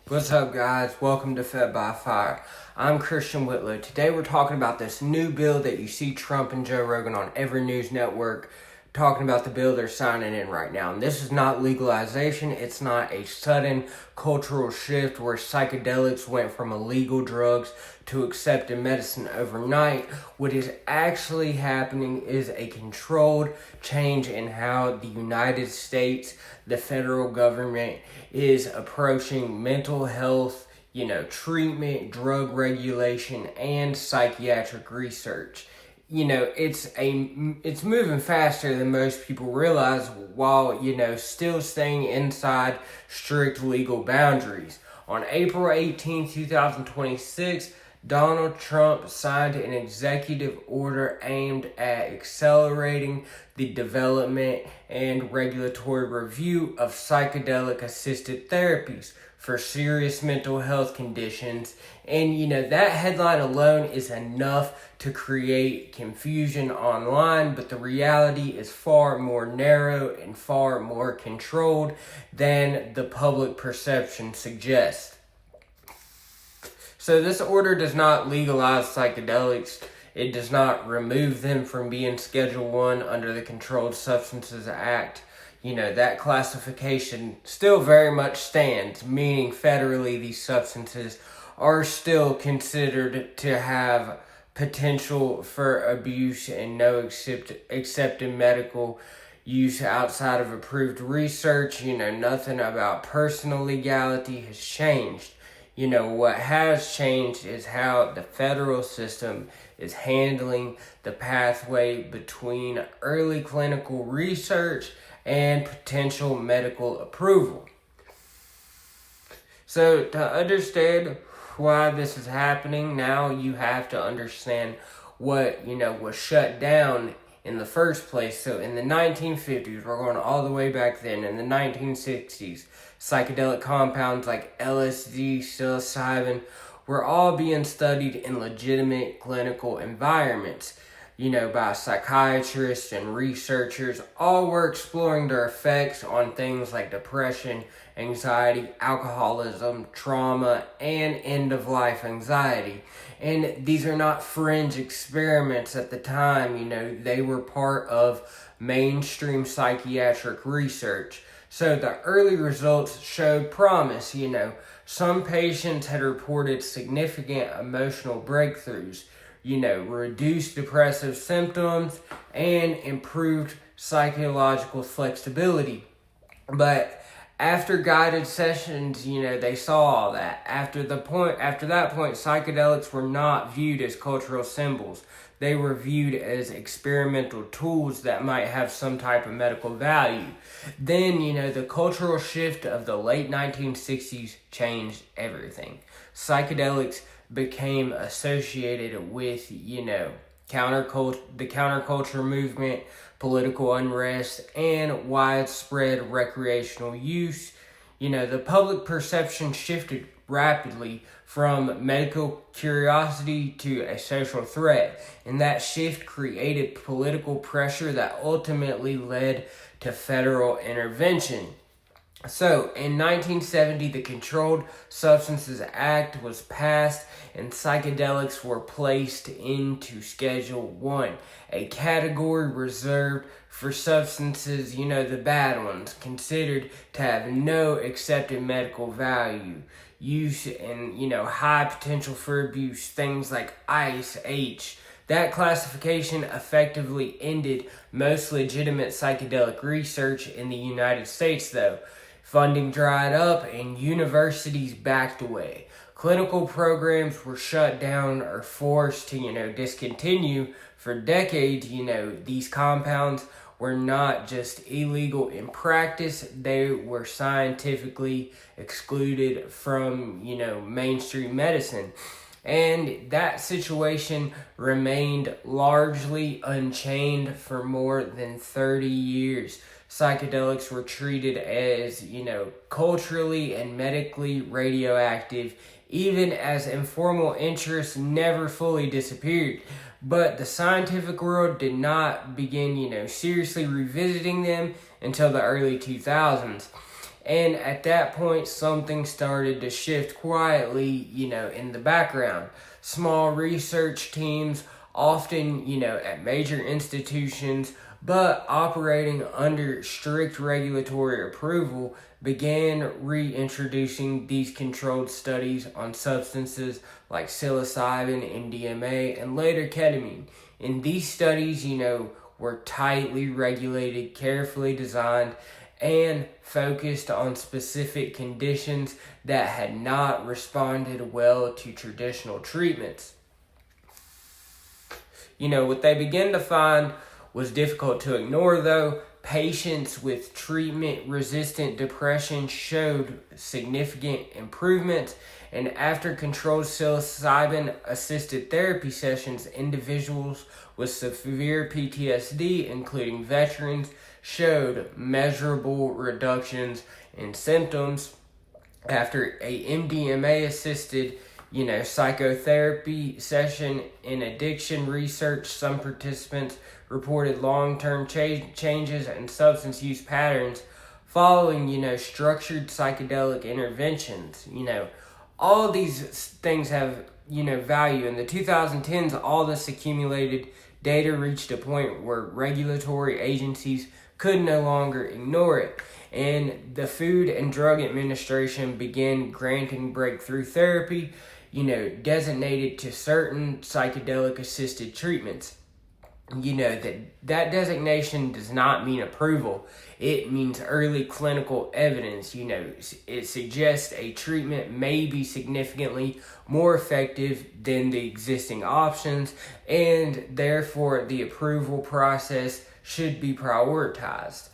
What's up, guys? Welcome to Fed by Fire. I'm Christian Whitlow. Today we're talking about this new bill that you see Trump and Joe Rogan on every news network talking about the bill they're signing in right now. And this is not legalization. It's not a sudden cultural shift where psychedelics went from illegal drugs to accepted medicine overnight. What is actually happening is a controlled change in how the United States, the federal government, is approaching mental health, treatment, drug regulation, and psychiatric research. It's moving faster than most people realize while, still staying inside strict legal boundaries. On April 18, 2026, Donald Trump signed an executive order aimed at accelerating the development and regulatory review of psychedelic-assisted therapies for serious mental health conditions. And, that headline alone is enough to create confusion online, but the reality is far more narrow and far more controlled than the public perception suggests. So this order does not legalize psychedelics. It does not remove them from being Schedule 1 under the Controlled Substances Act. That classification still very much stands, meaning federally these substances are still considered to have potential for abuse and no accepted medical use outside of approved research. Nothing about personal legality has changed. What has changed is how the federal system is handling the pathway between early clinical research and potential medical approval. So to understand why this is happening, now you have to understand what, was shut down in the first place. So in the 1950s, we're going all the way back then, in the 1960s, psychedelic compounds like LSD, psilocybin were all being studied in legitimate clinical environments, by psychiatrists and researchers. All were exploring their effects on things like depression, anxiety, alcoholism, trauma, and end-of-life anxiety. And these are not fringe experiments at the time, they were part of mainstream psychiatric research. So the early results showed promise, Some patients had reported significant emotional breakthroughs, reduced depressive symptoms, and improved psychological flexibility. But after guided sessions, they saw all that. After that point, psychedelics were not viewed as cultural symbols. They were viewed as experimental tools that might have some type of medical value. Then, the cultural shift of the late 1960s changed everything. Psychedelics became associated with, the counterculture movement, political unrest, and widespread recreational use. The public perception shifted rapidly from medical curiosity to a social threat, and that shift created political pressure that ultimately led to federal intervention. So, in 1970, the Controlled Substances Act was passed and psychedelics were placed into Schedule 1, a category reserved for substances, the bad ones, considered to have no accepted medical value, use, and, high potential for abuse, things like ice, H. That classification effectively ended most legitimate psychedelic research in the United States, though. Funding dried up and universities backed away. Clinical programs were shut down or forced to, discontinue. For decades, these compounds were not just illegal in practice, they were scientifically excluded from, mainstream medicine. And that situation remained largely unchanged for more than 30 years. Psychedelics were treated as, culturally and medically radioactive, even as informal interests never fully disappeared. But the scientific world did not begin, seriously revisiting them until the early 2000s. And at that point, something started to shift quietly, in the background. Small research teams, often, at major institutions, but operating under strict regulatory approval, began reintroducing these controlled studies on substances like psilocybin, MDMA, and later ketamine. And these studies, were tightly regulated, carefully designed, and focused on specific conditions that had not responded well to traditional treatments. What they began to find was difficult to ignore, though. Patients with treatment-resistant depression showed significant improvements, and after controlled psilocybin-assisted therapy sessions, individuals with severe PTSD, including veterans, showed measurable reductions in symptoms. After a MDMA-assisted psychotherapy session in addiction research, some participants reported long-term changes in substance use patterns following, structured psychedelic interventions. All of these things have, value. In the 2010s, all this accumulated data reached a point where regulatory agencies could no longer ignore it. And the Food and Drug Administration began granting breakthrough therapy, designated to certain psychedelic-assisted treatments. That designation does not mean approval. It means early clinical evidence. It suggests a treatment may be significantly more effective than the existing options, and therefore the approval process should be prioritized.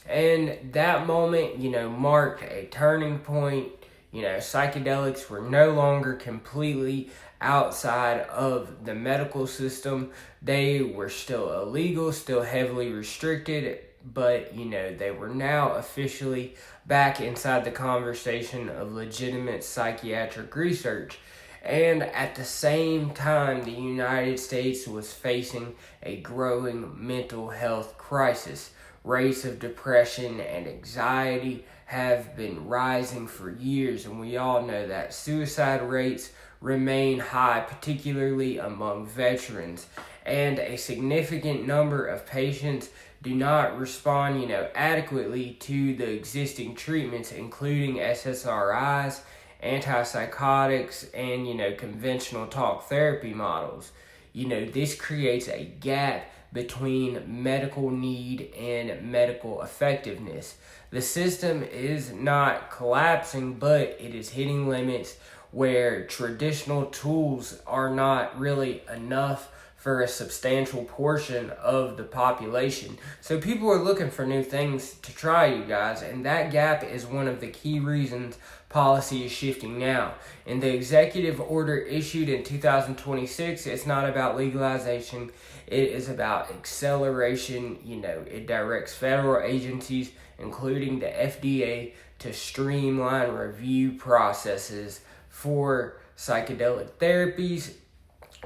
And that moment, marked a turning point. Psychedelics were no longer completely outside of the medical system. They were still illegal, still heavily restricted, but, they were now officially back inside the conversation of legitimate psychiatric research. And at the same time, the United States was facing a growing mental health crisis. Rates of depression and anxiety have been rising for years, and we all know that suicide rates remain high, particularly among veterans, and a significant number of patients do not respond, adequately to the existing treatments, including SSRIs, antipsychotics, and, conventional talk therapy models. This creates a gap between medical need and medical effectiveness. The system is not collapsing, but it is hitting limits where traditional tools are not really enough for a substantial portion of the population. So people are looking for new things to try, you guys, and that gap is one of the key reasons policy is shifting now. In the executive order issued in 2026, it's not about legalization, it is about acceleration. It directs federal agencies, including the FDA, to streamline review processes for psychedelic therapies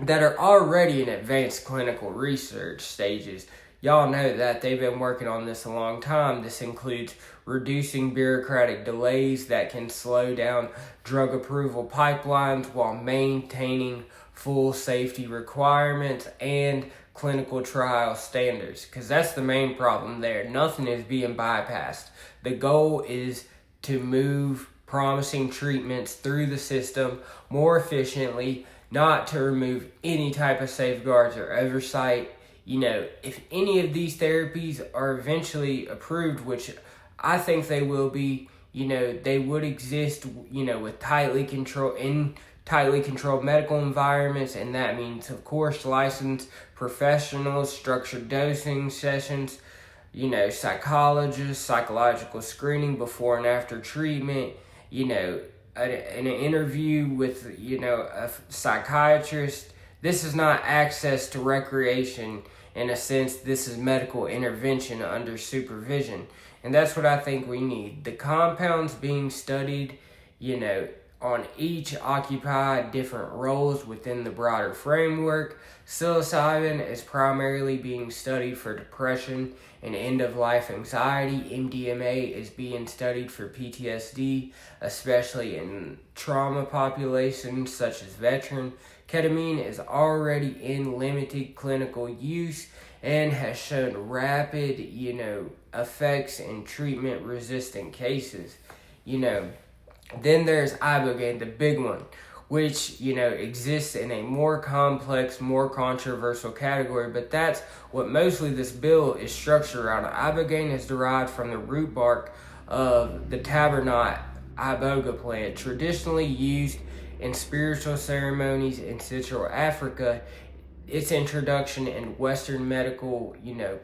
that are already in advanced clinical research stages. Y'all know that they've been working on this a long time. This includes reducing bureaucratic delays that can slow down drug approval pipelines while maintaining full safety requirements and clinical trial standards. Because that's the main problem there. Nothing is being bypassed. The goal is to move promising treatments through the system more efficiently, not to remove any type of safeguards or oversight. If any of these therapies are eventually approved, which I think they will be, they would exist, with tightly controlled medical environments, and that means, of course, licensed professionals, structured dosing sessions, psychologists, psychological screening before and after treatment, in an interview with, a psychiatrist. This is not access to recreation. In a sense, this is medical intervention under supervision. And that's what I think we need. The compounds being studied, on each occupy different roles within the broader framework. Psilocybin is primarily being studied for depression and end-of-life anxiety. MDMA is being studied for PTSD, especially in trauma populations such as veterans. Ketamine is already in limited clinical use and has shown rapid, effects in treatment-resistant cases. Then there's ibogaine, the big one, which, exists in a more complex, more controversial category, but that's what mostly this bill is structured around. Ibogaine is derived from the root bark of the tabernot iboga plant, traditionally used in spiritual ceremonies in Central Africa. Its introduction in Western medical,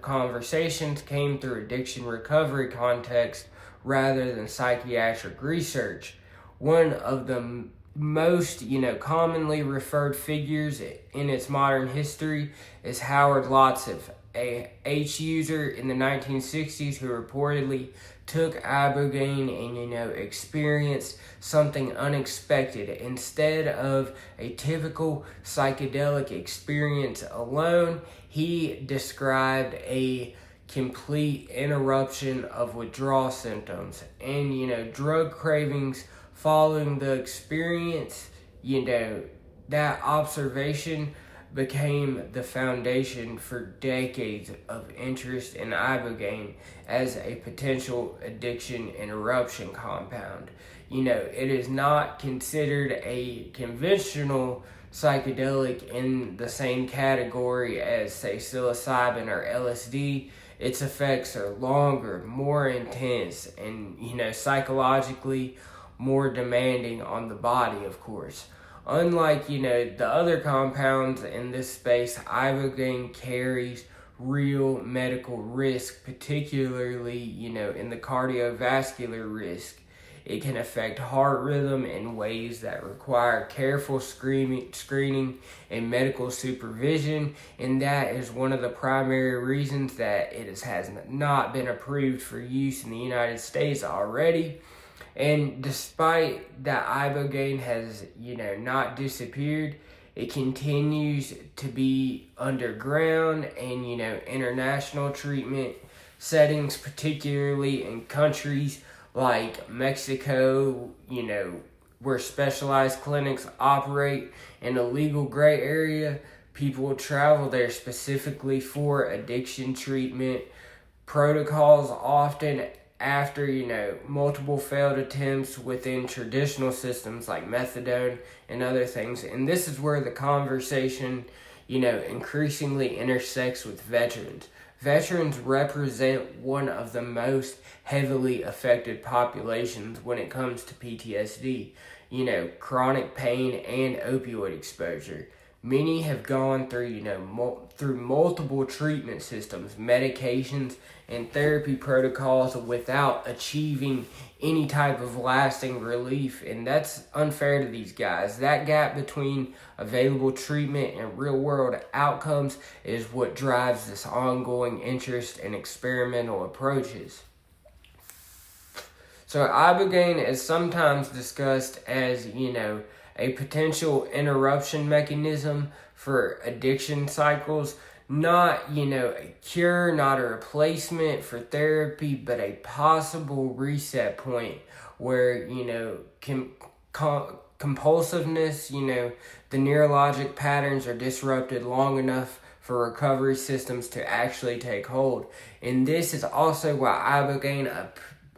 conversations came through addiction recovery context rather than psychiatric research. One of the most, commonly referred figures in its modern history is Howard Lotzeff, a H user in the 1960s who reportedly took ibogaine and, experienced something unexpected. Instead of a typical psychedelic experience alone, he described a complete interruption of withdrawal symptoms and, drug cravings following the experience. That observation became the foundation for decades of interest in ibogaine as a potential addiction interruption compound. It is not considered a conventional psychedelic in the same category as, say, psilocybin or LSD. Its effects are longer, more intense, and, psychologically more demanding on the body, of course. Unlike, the other compounds in this space, ibogaine carries real medical risk, particularly, in the cardiovascular risk. It can affect heart rhythm in ways that require careful screening and medical supervision, and that is one of the primary reasons that it has not been approved for use in the United States already. And despite that ibogaine has, not disappeared, it continues to be underground and, international treatment settings, particularly in countries like Mexico, where specialized clinics operate in a legal gray area. People travel there specifically for addiction treatment. Protocols often after, multiple failed attempts within traditional systems like methadone and other things. And this is where the conversation, increasingly intersects with veterans. Veterans represent one of the most heavily affected populations when it comes to PTSD, chronic pain and opioid exposure. Many have gone through, through multiple treatment systems, medications, and therapy protocols without achieving any type of lasting relief, and that's unfair to these guys. That gap between available treatment and real-world outcomes is what drives this ongoing interest in experimental approaches. So ibogaine is sometimes discussed as, a potential interruption mechanism for addiction cycles. Not, a cure, not a replacement for therapy, but a possible reset point where, compulsiveness, the neurologic patterns are disrupted long enough for recovery systems to actually take hold. And this is also why ibogaine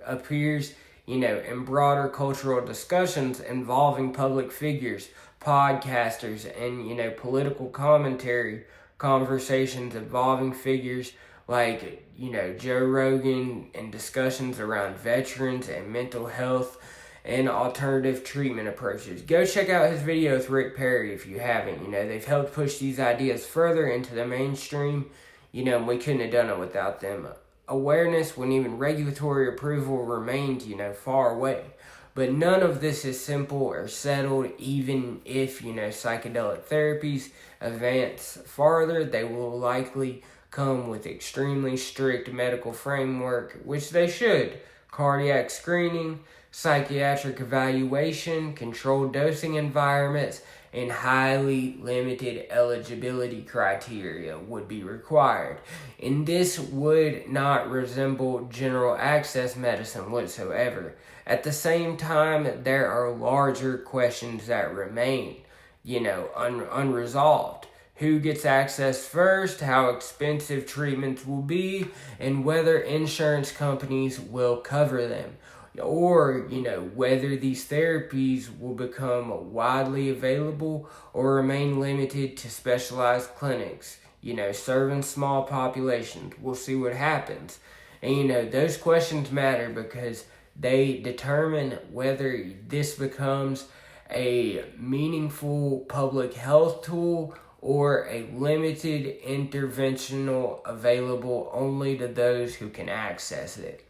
appears, in broader cultural discussions involving public figures, podcasters, and, political commentary conversations involving figures like, Joe Rogan, and discussions around veterans and mental health and alternative treatment approaches. Go check out his video with Rick Perry if you haven't. They've helped push these ideas further into the mainstream, and we couldn't have done it without them. Awareness when even regulatory approval remained, far away. But none of this is simple or settled. Even if, psychedelic therapies advance farther, they will likely come with extremely strict medical framework, which they should. Cardiac screening, psychiatric evaluation, controlled dosing environments, and highly limited eligibility criteria would be required. And this would not resemble general access medicine whatsoever. At the same time, there are larger questions that remain, unresolved. Who gets access first, how expensive treatments will be, and whether insurance companies will cover them. Or, whether these therapies will become widely available or remain limited to specialized clinics, serving small populations. We'll see what happens. And, those questions matter because they determine whether this becomes a meaningful public health tool or a limited interventional available only to those who can access it.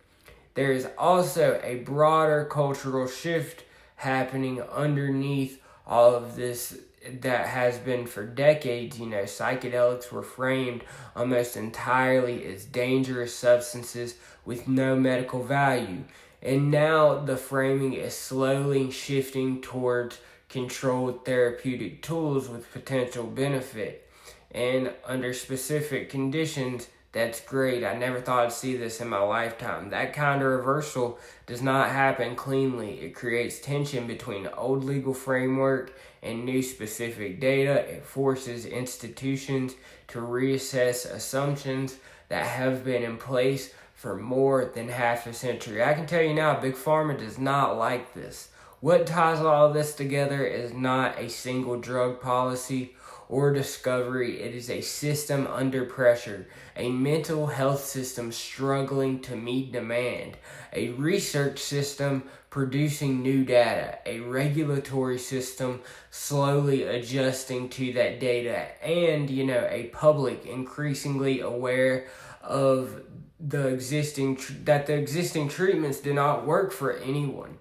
There is also a broader cultural shift happening underneath all of this that has been for decades. Psychedelics were framed almost entirely as dangerous substances with no medical value. And now the framing is slowly shifting towards controlled therapeutic tools with potential benefit. And under specific conditions, that's great. I never thought I'd see this in my lifetime. That kind of reversal does not happen cleanly. It creates tension between the old legal framework and new specific data. It forces institutions to reassess assumptions that have been in place for more than half a century. I can tell you now, Big Pharma does not like this. What ties all this together is not a single drug policy or discovery. It is a system under pressure, a mental health system struggling to meet demand, a research system producing new data, a regulatory system slowly adjusting to that data, and, a public increasingly aware of the existing treatments do not work for anyone.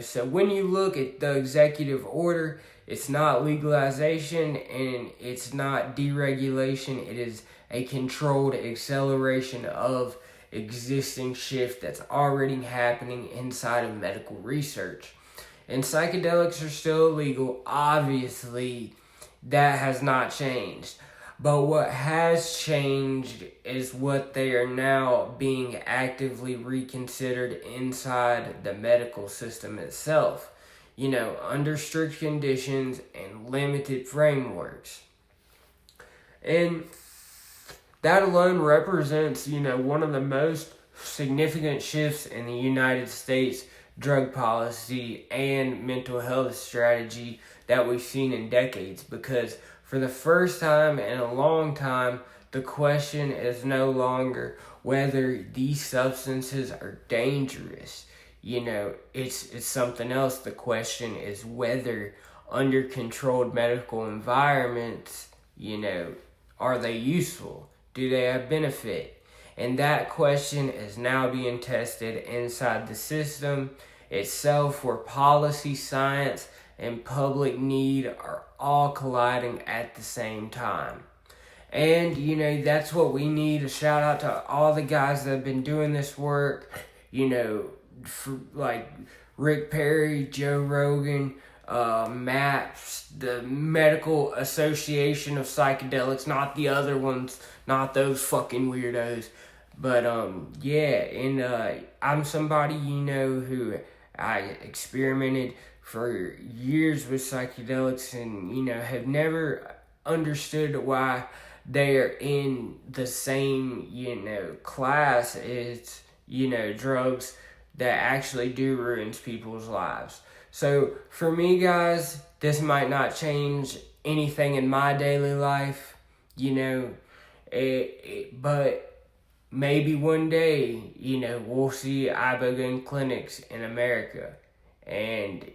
So when you look at the executive order, it's not legalization and it's not deregulation. It is a controlled acceleration of existing shift that's already happening inside of medical research. And psychedelics are still illegal. Obviously, that has not changed. But what has changed is what they are now being actively reconsidered inside the medical system itself, under strict conditions and limited frameworks. And that alone represents, one of the most significant shifts in the United States drug policy and mental health strategy that we've seen in decades, because for the first time in a long time, the question is no longer whether these substances are dangerous. It's something else. The question is whether under controlled medical environments, are they useful? Do they have benefit? And that question is now being tested inside the system itself, where policy, science, and public need are all colliding at the same time. And, that's what we need. A shout out to all the guys that have been doing this work, for, like Rick Perry, Joe Rogan, MAPS, the Medical Association of Psychedelics, not the other ones, not those fucking weirdos. But, I'm somebody, who I experimented for years with psychedelics and, have never understood why they are in the same, class as, drugs that actually do ruin people's lives. So for me, guys, this might not change anything in my daily life, but maybe one day, we'll see ibogaine clinics in America. And,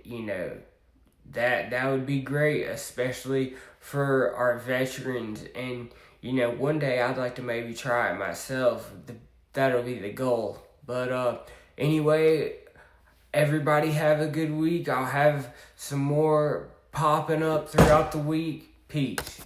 that would be great, especially for our veterans. And, one day I'd like to maybe try it myself. That'll be the goal. But anyway, everybody have a good week. I'll have some more popping up throughout the week. Peace.